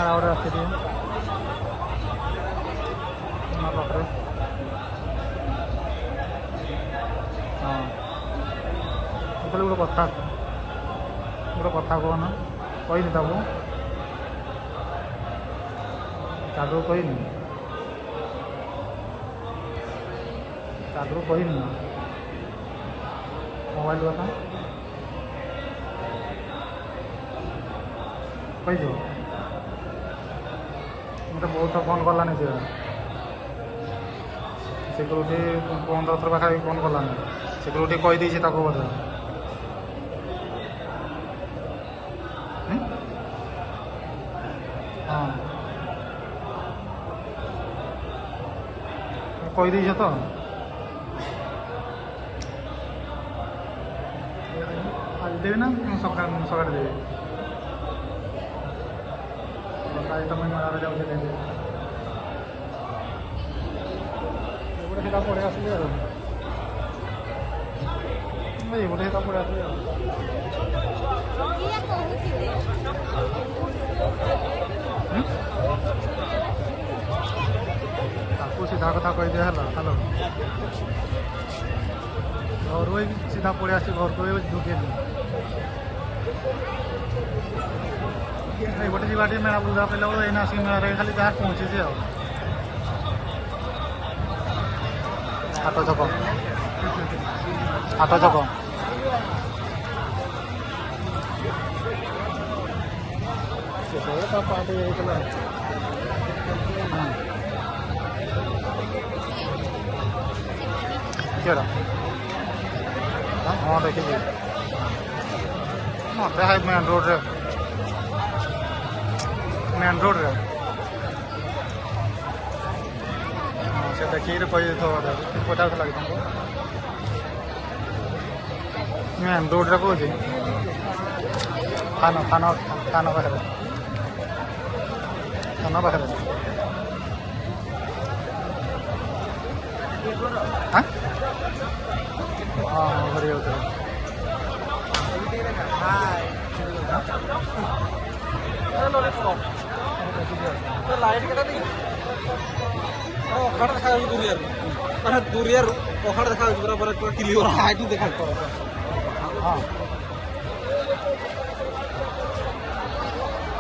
मेला गोटे आसी पाखे हाँ बोले गोटे कथा कहना कही ताको चादू कहनी चादू कहनी मोबाइल कथा कही मत बहुत फोन कलानी से सिक्यूरीटी 15 थर पाखा फोन कलानी सिक्यूरीटी कहीदे बोधे हाँ कहीदे तो आज देवी ना सका देवी तुम मेला जाऊे गोटे सीधा पड़े आसली गोटे सीधा पड़े आसली सीधा कथा कही दिया हेलो घर को सीधा पड़े आस घर को झुके गोटे जी मेला बुला पे एना आसिक मेला खाली जहाँ पहुँची हाथ छक पार्टी केड़ा हाँ देखी मत है मेन रोड रे से देखिए कही पचास लगे तुमको मेन रोड रे कौन थाना थाना थाना पाखे हाँ हाँ बढ़िया होता लाइट के अखाड़ देखा दूरिया अखाड़ देखा पूरा क्लियर हाइट देखा हाँ